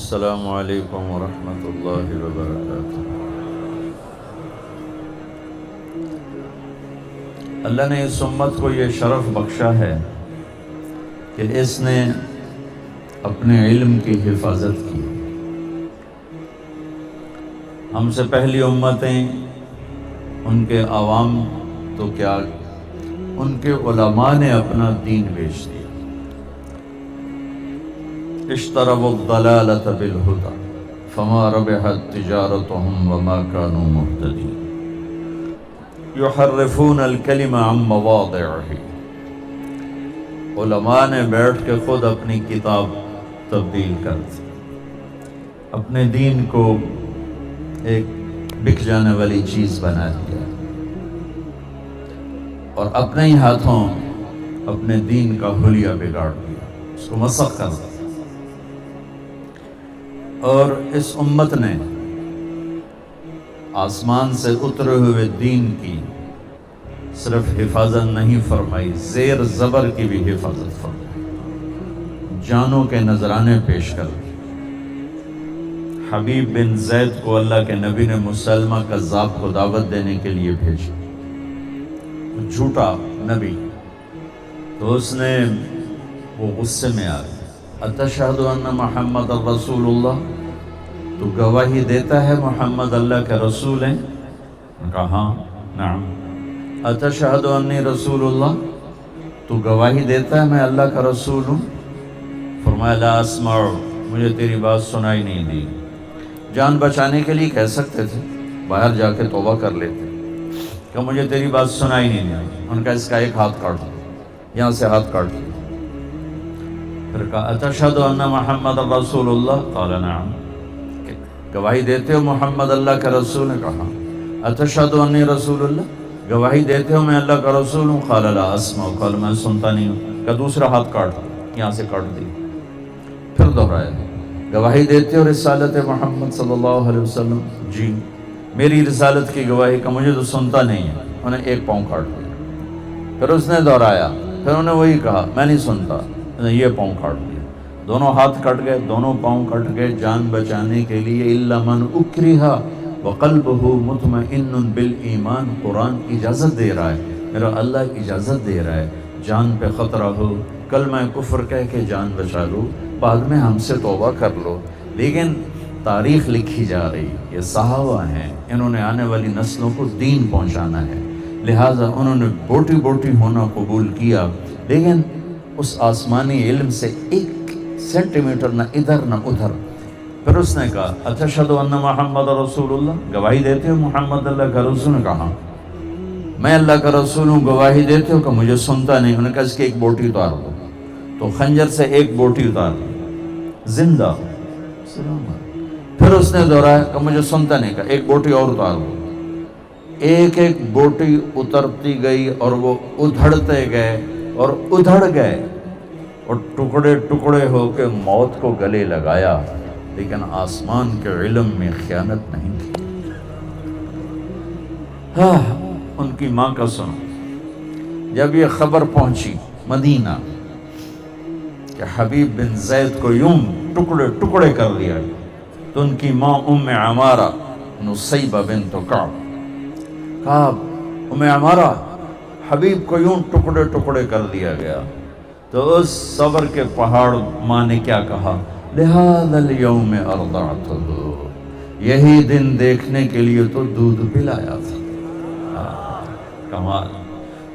السلام علیکم ورحمۃ اللہ وبرکاتہ۔ اللہ نے اس امت کو یہ شرف بخشا ہے کہ اس نے اپنے علم کی حفاظت کی۔ ہم سے پہلی امتیں، ان کے عوام تو کیا، ان کے علماء نے اپنا دین بیچ دیا۔ اشتروا الضلالة بالهدى فما ربحت تجارتهم وما كانوا مهتدين يحرفون الكلم عن مواضعه۔ علماء نے بیٹھ کے خود اپنی کتاب تبدیل کر دی، اپنے دین کو ایک بک جانے والی چیز بنا دیا، اور اپنے ہی ہاتھوں اپنے دین کا حلیہ بگاڑ دیا، اس کو مسخ کر دیا۔ اور اس امت نے آسمان سے اترے ہوئے دین کی صرف حفاظت نہیں فرمائی، زیر زبر کی بھی حفاظت فرمائی، جانوں کے نذرانے پیش کر دی۔ حبیب بن زید کو اللہ کے نبی نے مسلمہ کذاب کو دعوت دینے کے لیے بھیجا، جھوٹا نبی، تو اس نے وہ غصے میں آ گیا، اتشہد ان محمد رسول اللہ، تو گواہی دیتا ہے محمد اللہ کے رسول ہیں؟ کہا ہاں، نعم۔ اتشہد انی رسول اللہ، تو گواہی دیتا ہے میں اللہ کا رسول ہوں؟ فرمایا لا اسمع، مجھے تیری بات سنائی نہیں دی۔ جان بچانے کے لیے کہہ سکتے تھے، باہر جا کے توبہ کر لیتے کہ مجھے تیری بات سنائی نہیں دی۔ ان کا اس کا ایک ہاتھ کاٹ دیا، یہاں سے ہاتھ کاٹ دیا۔ پھر کہا اتشہد ان محمد رسول اللہ، قال نعم، گواہی دیتے ہو محمد اللہ کا رسول نے؟ کہا اتشہد انی رسول اللہ، گواہی دیتے ہو میں اللہ کا رسول ہوں؟ قال لا اسمع، قال میں سنتا نہیں ہوں۔ کہ دوسرا ہاتھ کاٹ دیا، یہاں سے کاٹ دی۔ پھر دہرایا گواہی دیتے ہو رسالت محمد صلی اللہ علیہ وسلم؟ جی، میری رسالت کی گواہی کا مجھے تو سنتا نہیں ہے۔ انہیں ایک پاؤں کاٹ دیا۔ پھر اس نے دہرایا، پھر انہیں وہی کہا میں نہیں سنتا، یہ پاؤں کاٹ دیا۔ دونوں ہاتھ کٹ گئے، دونوں پاؤں کٹ گئے جان بچانے کے لیے۔ الا من اکرہ وقلبہ مطمئن بالایمان، قرآن اجازت دے رہا ہے، میرا اللہ اجازت دے رہا ہے، جان پہ خطرہ ہو، کلمہ کفر کہہ کے جان بچا لو، بعد میں ہم سے توبہ کر لو۔ لیکن تاریخ لکھی جا رہی، یہ صحابہ ہیں، انہوں نے آنے والی نسلوں کو دین پہنچانا ہے، لہٰذا انہوں نے بوٹی بوٹی ہونا قبول کیا، لیکن اس آسمانی علم سے ایک سینٹی میٹر نہ ادھر نہ ادھر۔ پھر اس نے کہا اتشہد ان محمد رسول اللہ، گواہی دیتے ہو محمد اللہ کا رسول؟ نے کہا میں اللہ کا رسول ہوں، گواہی دیتے ہو؟ کہ مجھے سنتا نہیں۔ انہوں نے کہا اس کی ایک بوٹی اتار دو، تو خنجر سے ایک بوٹی اتار دی، زندہ۔ پھر اس نے دہرایا کہ مجھے سنتا نہیں، کہا ایک بوٹی اور اتار دو۔ ایک ایک بوٹی اترتی گئی اور وہ ادھڑتے گئے اور ادھڑ گئے، اور ٹکڑے ٹکڑے ہو کے موت کو گلے لگایا، لیکن آسمان کے علم میں خیانت نہیں کی۔ ان کی ماں کا سنو، جب یہ خبر پہنچی مدینہ کہ حبیب بن زید کو یوں ٹکڑے ٹکڑے کر دیا، تو ان کی ماں ام عمارہ نصیبہ بنت کعب، کہا ام عمارہ حبیب کو یوں ٹکڑے ٹکڑے کر دیا گیا۔ تو اس صبر کے پہاڑ ماں نے کیا کہا، لہذا اليوم ارضعتہ، یہی دن دیکھنے کے لیے تو دودھ پلایا تھا۔ کمال،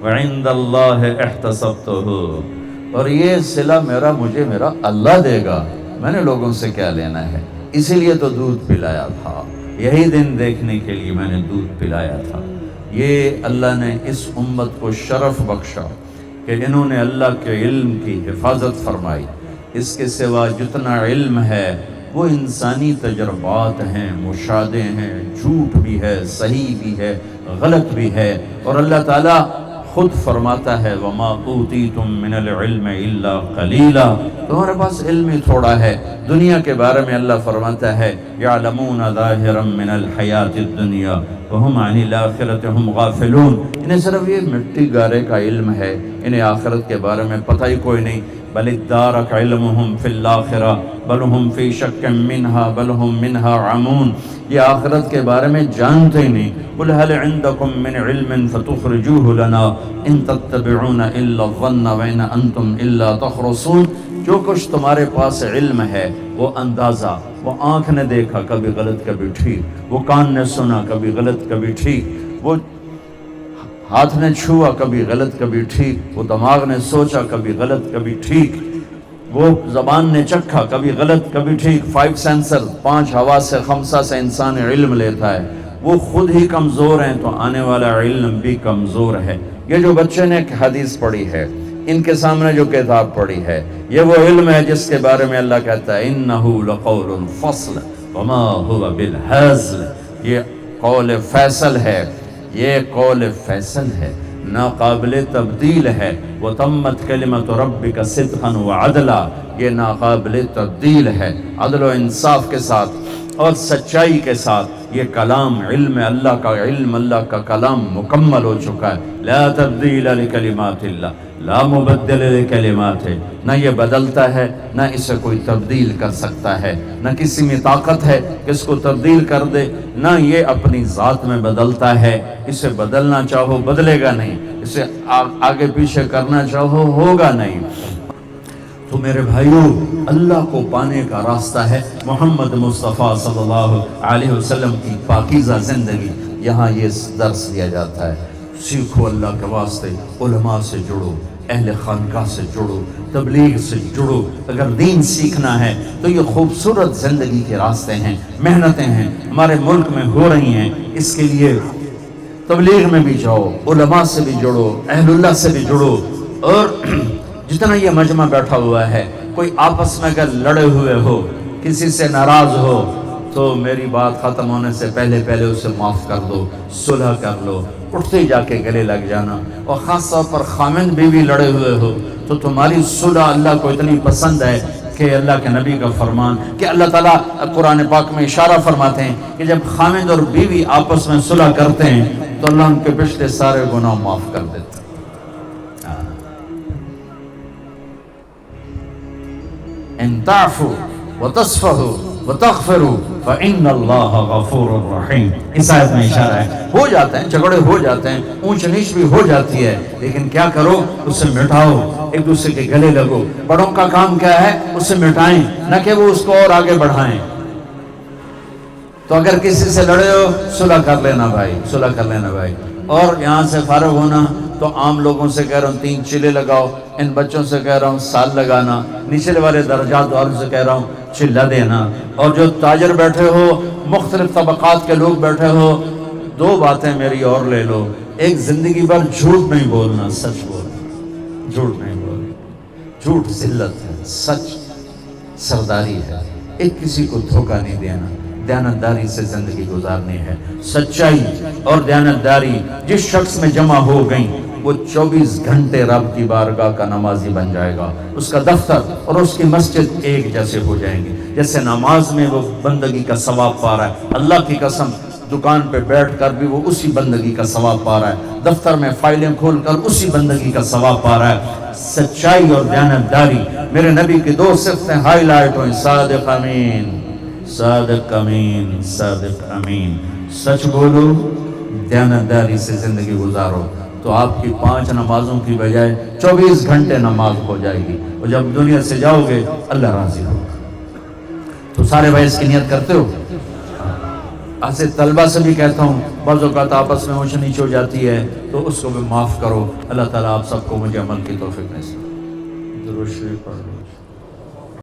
وعند اللہ احتسبتہ، اور یہ صلہ مجھے میرا اللہ دے گا، میں نے لوگوں سے کیا لینا ہے، اسی لیے تو دودھ پلایا تھا، یہی دن دیکھنے کے لیے میں نے دودھ پلایا تھا۔ یہ اللہ نے اس امت کو شرف بخشا کہ انہوں نے اللہ کے علم کی حفاظت فرمائی۔ اس کے سوا جتنا علم ہے وہ انسانی تجربات ہیں، مشاہدے ہیں، جھوٹ بھی ہے، صحیح بھی ہے، غلط بھی ہے، اور اللہ تعالیٰ خود فرماتا ہے وَمَا أُوتِيتُم مِّنَ الْعِلْمِ إِلَّا قَلِيلًا، تمہارے پاس علم ہی تھوڑا ہے۔ دنیا کے بارے میں اللہ فرماتا ہے يَعْلَمُونَ ظَاهِرًا مِّنَ الْحَيَاةِ الدُّنْيَا وَهُمْ عَنِ الْآخِرَةِ هُمْ غَافِلُونَ، انہیں صرف یہ مٹی گارے کا علم ہے انہیں آخرت کے بارے میں پتہ ہی کوئی نہیں. بل ادارک علمہم فی الآخرہ بل ہم فی شک منہا بل ہم منہا عمون. یہ آخرت کے بارے میں جانتے ہی نہیں. قل هل عندکم من علم فتخرجوه لنا ان تتبعون الا الظن وان انتم الا تخرصون. جو کچھ تمہارے پاس علم ہے وہ اندازہ، وہ آنکھ نے دیکھا کبھی غلط کبھی ٹھیک، وہ کان نے سنا کبھی غلط کبھی ٹھیک، وہ ہاتھ نے چھوا کبھی غلط کبھی ٹھیک، وہ دماغ نے سوچا کبھی غلط کبھی ٹھیک، وہ زبان نے چکھا کبھی غلط کبھی ٹھیک. 5 سینسر 5 حواس خمسہ سے انسان علم لیتا ہے. وہ خود ہی کمزور ہیں تو آنے والا علم بھی کمزور ہے. یہ جو بچے نے ایک حدیث پڑھی ہے، ان کے سامنے جو کتاب پڑھی ہے، یہ وہ علم ہے جس کے بارے میں اللہ کہتا ہے انہو لقول فصل وما هو بالہزل. یہ قول فیصل ہے، یہ قول فیصل ہے، ناقابل تبدیل ہے. وتمت کلمۃ ربک صدقا وعدلا. یہ ناقابل تبدیل ہے، عدل و انصاف کے ساتھ اور سچائی کے ساتھ. یہ کلام علم اللہ کا کلام مکمل ہو چکا ہے. لا تبدیل لکلمات اللہ لا مبدل لکلمات. نہ یہ بدلتا ہے نہ اسے کوئی تبدیل کر سکتا ہے، نہ کسی میں طاقت ہے کہ اس کو تبدیل کر دے، نہ یہ اپنی ذات میں بدلتا ہے. اسے بدلنا چاہو بدلے گا نہیں، اسے آگے پیچھے کرنا چاہو ہوگا نہیں. تو میرے بھائیو، اللہ کو پانے کا راستہ ہے محمد مصطفیٰ صلی اللہ علیہ وسلم کی پاکیزہ زندگی. یہاں یہ درس دیا جاتا ہے، سیکھو اللہ کے واسطے، علماء سے جڑو، اہل خانقاہ سے جڑو، تبلیغ سے جڑو. اگر دین سیکھنا ہے تو یہ خوبصورت زندگی کے راستے ہیں، محنتیں ہیں، ہمارے ملک میں ہو رہی ہیں. اس کے لیے تبلیغ میں بھی جاؤ، علماء سے بھی جڑو، اہل اللہ سے بھی جڑو. اور جتنا یہ مجمع بیٹھا ہوا ہے، کوئی آپس میں اگر لڑے ہوئے ہو، کسی سے ناراض ہو، تو میری بات ختم ہونے سے پہلے اسے معاف کر دو، صلح کر لو، اٹھتے جا کے گلے لگ جانا. اور خاص طور پر خامند بیوی لڑے ہوئے ہو تو تمہاری صلح اللہ کو اتنی پسند ہے کہ اللہ کے نبی کا فرمان کہ اللہ تعالیٰ قرآن پاک میں اشارہ فرماتے ہیں کہ جب خامند اور بیوی آپس میں صلح کرتے ہیں تو اللہ ان کے پچھلے سارے گناہ معاف کر دیتے ہیں. ان تعفوا وتصفحوا وتغفروا فإن اللہ غفور رحیم. اس آیت میں اشارہ ہے. ہو جاتے ہیں جھگڑے، ہو جاتے ہیں، اونچ نیچ بھی ہو جاتی ہے، لیکن کیا کرو؟ اسے مٹاؤ، ایک دوسرے کے گلے لگو. بڑوں کا کام کیا ہے؟ اسے مٹائیں، نہ کہ وہ اس کو اور آگے بڑھائیں. تو اگر کسی سے لڑے ہو، صلح کر لینا بھائی، صلح کر لینا بھائی. اور یہاں سے فارغ ہونا تو عام لوگوں سے کہہ رہا ہوں 3 چلے لگاؤ، ان بچوں سے کہہ رہا ہوں سال لگانا، نچلے والے درجات والوں سے کہہ رہا ہوں چلہ دینا. اور جو تاجر بیٹھے ہو، مختلف طبقات کے لوگ بیٹھے ہو، 2 باتیں میری اور لے لو. ایک، زندگی بھر جھوٹ نہیں بولنا، سچ بولنا. جھوٹ نہیں بولنا، جھوٹ ذلت ہے، سچ سرداری ہے. ایک کسی کو دھوکہ نہیں دینا، دیانتداری سے زندگی گزارنی ہے. سچائی اور دیانتداری جس شخص میں جمع ہو گئیں، وہ 24 گھنٹے رب کی بارگاہ کا نمازی بن جائے گا. اس کا دفتر اور اس کی مسجد ایک جیسے ہو جائیں گے. جیسے نماز میں وہ بندگی کا ثواب پا رہا ہے، اللہ کی قسم دکان پہ بیٹھ کر بھی وہ اسی بندگی کا ثواب پا رہا ہے، دفتر میں فائلیں کھول کر اسی بندگی کا ثواب پا رہا ہے. سچائی اور دیانتداری میرے نبی کی 2 صفتیں ہائی لائٹ ہوئیں، صادق امین، صادق امین، صادق امین. سچ بولو، دیانتداری سے زندگی گزارو، تو آپ کی 5 نمازوں کی بجائے 24 گھنٹے نماز ہو جائے گی. اور جب دنیا سے جاؤ گے اللہ راضی ہوگا. تو سارے بھائی اس کی نیت کرتے ہو؟ ایسے طلبہ سے بھی کہتا ہوں، بعض اوقات آپس میں اونچ نیچ ہو جاتی ہے تو اس کو بھی معاف کرو. اللہ تعالیٰ آپ سب کو مجھے عمل کی توفیق نصیب. درود شریف پڑھ لو.